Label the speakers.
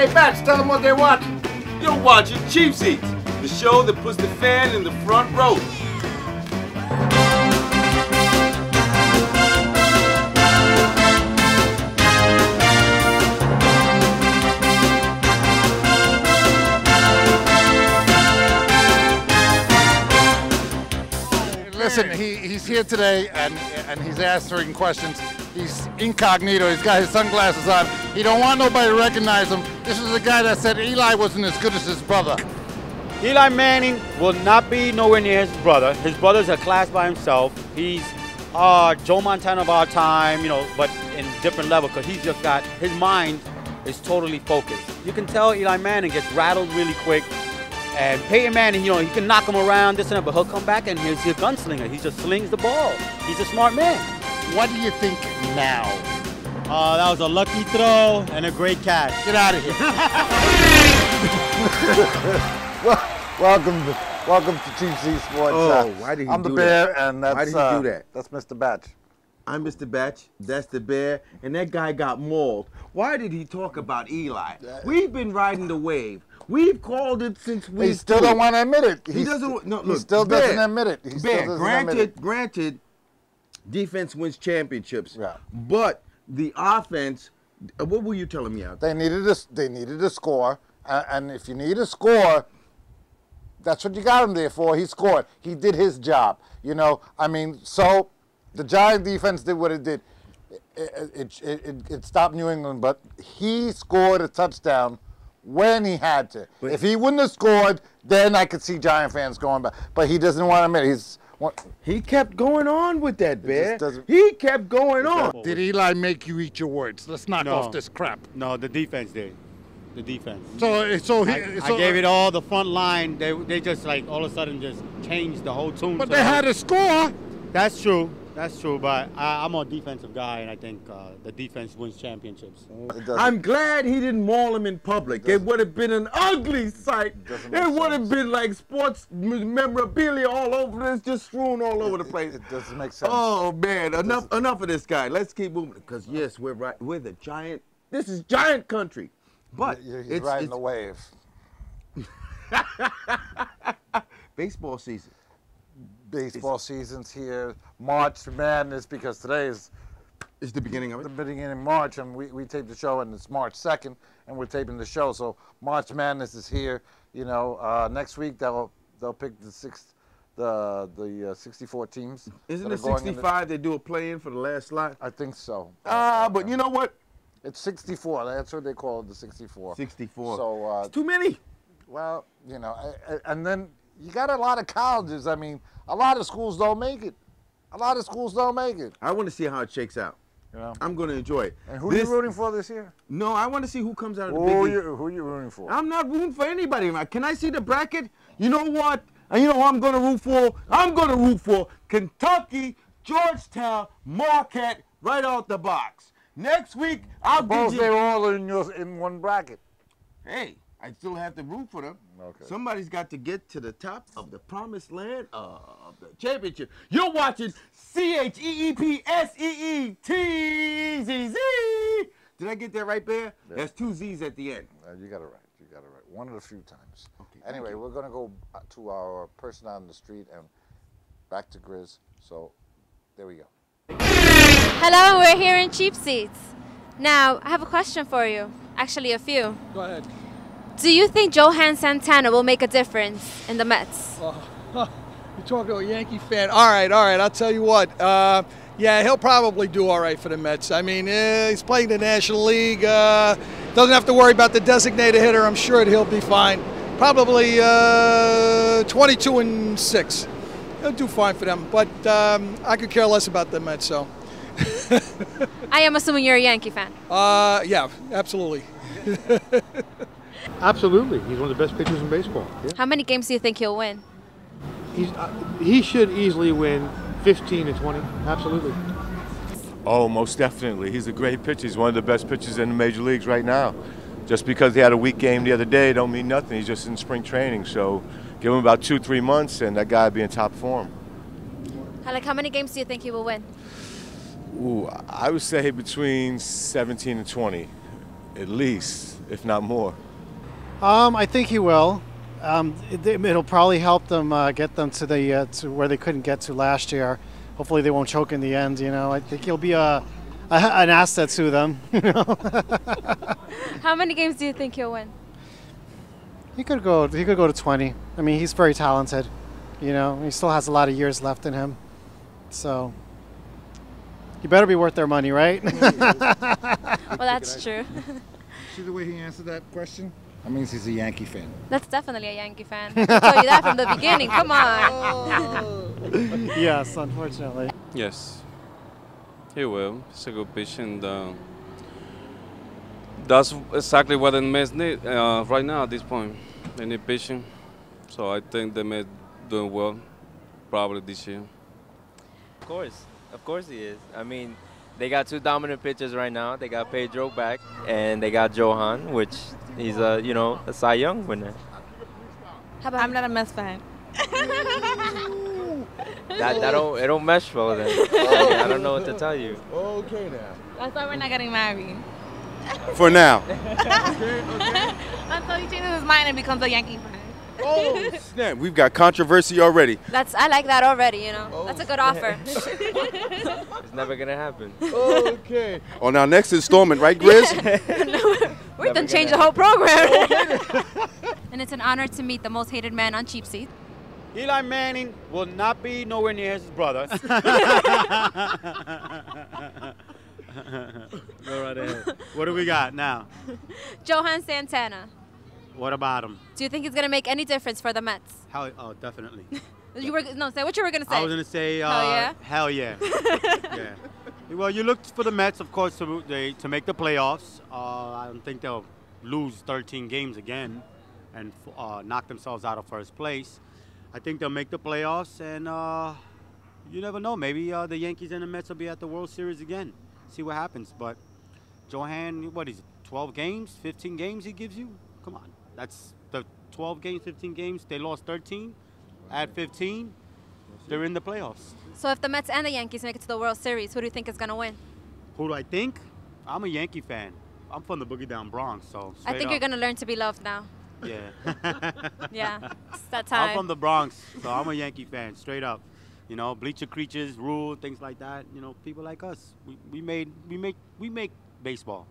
Speaker 1: Hey, Bats, tell them what they're watching.
Speaker 2: You're watching Cheap Seats, the show that puts the fan in the front row.
Speaker 3: Listen, he's here today and he's answering questions. He's incognito. He's got his sunglasses on. He don't want nobody to recognize him. This is the guy that said Eli wasn't as good as his brother.
Speaker 4: Eli Manning will not be nowhere near his brother. His brother's a class by himself. He's Joe Montana of our time, you know, but in different level because he's just got, his mind is totally focused. You can tell Eli Manning gets rattled really quick. And Peyton Manning, you know, he can knock him around, this and that, but he'll come back and he's a gunslinger. He just slings the ball. He's a smart man.
Speaker 3: What do you think now?
Speaker 4: That was a lucky throw and a great catch.
Speaker 3: Get out of here.
Speaker 5: Welcome to Cheap Seats Sports.
Speaker 1: Oh, why did he
Speaker 5: I'm
Speaker 1: do
Speaker 5: the
Speaker 1: that?
Speaker 5: Bear, and that's
Speaker 1: Why did he do that?
Speaker 5: That's Mr. Batch.
Speaker 1: I'm Mr. Batch, that's the Bear, and that guy got mauled. Why did he talk about Eli? We've been riding the wave. We've called it since we.
Speaker 5: He still don't want to admit it.
Speaker 1: He doesn't. No, look,
Speaker 5: he still
Speaker 1: Bear,
Speaker 5: doesn't admit it. He still doesn't admit it.
Speaker 1: Granted, defense wins championships.
Speaker 5: Yeah.
Speaker 1: But the offense. What were you telling me out there?
Speaker 5: They needed a score, and if you need a score, that's what you got him there for. He scored. He did his job. You know, I mean, so the Giant defense did what it did. It stopped New England, but he scored a touchdown when he had to. If he wouldn't have scored, then I could see Giant fans going back. But he doesn't want to admit it.
Speaker 1: He kept going on with that, Bear. He kept going on.
Speaker 3: Did Eli make you eat your words? Let's knock off this crap.
Speaker 4: No, the defense did. The defense.
Speaker 3: I
Speaker 4: gave it all the front line. They just like all of a sudden just changed the whole tune.
Speaker 3: But they had a score.
Speaker 4: That's true. That's true. But I'm a defensive guy, and I think the defense wins championships.
Speaker 1: I'm glad he didn't maul him in public. It would have been an ugly sight. It would have been like sports memorabilia all over this, just strewn all over the place.
Speaker 5: It doesn't make sense.
Speaker 1: Oh man, enough of this guy. Let's keep moving. Because yes, we're right. We're the Giant. This is Giant country. But
Speaker 5: he's riding the wave.
Speaker 1: Baseball season.
Speaker 5: Baseball season's here. March Madness, because today is
Speaker 1: the beginning of it.
Speaker 5: The beginning of March, and we taped the show, and it's March 2nd, and we're taping the show. So March Madness is here. You know, next week they'll pick the 64 teams.
Speaker 1: Isn't it 65? They do a play-in for the last slot.
Speaker 5: I think so.
Speaker 1: But you know what?
Speaker 5: It's 64. That's what they call it, the 64.
Speaker 1: 64.
Speaker 5: So
Speaker 1: it's too many.
Speaker 5: Well, you know, and then you got a lot of colleges. I mean, a lot of schools don't make it. A lot of schools don't make it.
Speaker 1: I want to see how it shakes out.
Speaker 5: You know?
Speaker 1: I'm going to enjoy it.
Speaker 5: And who are you rooting for this year?
Speaker 1: No, I want to see who comes out of the big league.
Speaker 5: Who are you rooting for?
Speaker 1: I'm not rooting for anybody. Can I see the bracket? You know what? And you know who I'm going to root for? I'm going to root for Kentucky, Georgetown, Marquette, right out the box. Next week, I'll give you...
Speaker 5: they're all in one bracket.
Speaker 1: Hey, I still have to root for them.
Speaker 5: Okay.
Speaker 1: Somebody's got to get to the top of the promised land of the championship. You're watching CHEEPSEETZZ. Did I get that right, Bear? Yeah. There's two Z's at the end.
Speaker 5: You got it right. You got it right. One of the few times.
Speaker 1: Okay.
Speaker 5: Anyway, we're going to go to our person on the street and back to Grizz. So there we go.
Speaker 6: Hello, we're here in Cheap Seats. Now, I have a question for you. Actually, a few.
Speaker 7: Go ahead.
Speaker 6: Do you think Johan Santana will make a difference in the Mets?
Speaker 7: You're talking to a Yankee fan. All right. I'll tell you what. Yeah, he'll probably do all right for the Mets. I mean, he's playing the National League. Doesn't have to worry about the designated hitter. I'm sure he'll be fine. Probably 22-6. He'll do fine for them. But I could care less about the Mets, so.
Speaker 6: I am assuming you're a Yankee fan.
Speaker 7: Yeah, absolutely.
Speaker 8: Absolutely. He's one of the best pitchers in baseball. Yeah.
Speaker 6: How many games do you think he'll win?
Speaker 8: He should easily win 15 to 20. Absolutely.
Speaker 2: Oh, most definitely. He's a great pitcher. He's one of the best pitchers in the major leagues right now. Just because he had a weak game the other day don't mean nothing. He's just in spring training. So give him about 2-3 months and that guy will be in top form.
Speaker 6: How many games do you think he will win?
Speaker 2: Ooh, I would say between 17 and 20, at least. if not more.
Speaker 9: I think he will. It'll probably help them get them to the to where they couldn't get to last year. Hopefully, they won't choke in the end. You know, I think he'll be an asset to them. You know?
Speaker 6: How many games do you think he'll win?
Speaker 9: He could go to 20. I mean, he's very talented. You know, he still has a lot of years left in him. So, he better be worth their money, right?
Speaker 6: Well, that's true.
Speaker 5: See the way he answered that question? That means he's a Yankee fan.
Speaker 6: That's definitely a Yankee fan. I told you that from the beginning. Come on.
Speaker 9: Yes, unfortunately.
Speaker 10: Yes, he will. It's a good pitch, and that's exactly what the Mets need right now at this point. They need pitching, so I think the Mets doing well, probably this year.
Speaker 11: Of course he is. I mean, they got two dominant pitchers right now. They got Pedro back, and they got Johan, which he's a Cy Young winner.
Speaker 12: I'm not a Mets fan.
Speaker 11: It don't mesh well then. I don't know what to tell you.
Speaker 1: Okay now.
Speaker 12: That's why we're not getting married.
Speaker 13: For now.
Speaker 1: Okay.
Speaker 12: Until he changes his mind and becomes a Yankee fan.
Speaker 13: Oh, snap. We've got controversy already.
Speaker 6: I like that already, you know. That's a good offer.
Speaker 11: It's never gonna happen.
Speaker 1: Okay.
Speaker 13: On our next installment, right, Grizz?
Speaker 6: We're gonna change the whole program. And it's an honor to meet the most hated man on Cheap Seats.
Speaker 4: Eli Manning will not be nowhere near his brother. Go right ahead. What do we got now?
Speaker 6: Johan Santana.
Speaker 4: What about him?
Speaker 6: Do you think he's gonna make any difference for the Mets?
Speaker 4: Oh, definitely.
Speaker 6: Say what you were gonna say.
Speaker 4: I was gonna say,
Speaker 6: hell yeah.
Speaker 4: Hell yeah. Yeah. Well, you look for the Mets, of course, to make the playoffs. I don't think they'll lose 13 games again and knock themselves out of first place. I think they'll make the playoffs, and you never know. Maybe the Yankees and the Mets will be at the World Series again. See what happens. But Johan, what is it, 12 games, 15 games he gives you? Come on. That's the 12 games, 15 games. They lost 13. Add 15, they're in the playoffs.
Speaker 6: So if the Mets and the Yankees make it to the World Series, who do you think is gonna win?
Speaker 4: Who do I think? I'm a Yankee fan. I'm from the Boogie Down Bronx, so
Speaker 6: I think you're gonna learn to be loved now.
Speaker 4: Yeah.
Speaker 6: Yeah, it's that time.
Speaker 4: I'm from the Bronx, so I'm a Yankee fan, straight up. You know, bleacher creatures, rule, things like that. You know, people like us, we make baseball.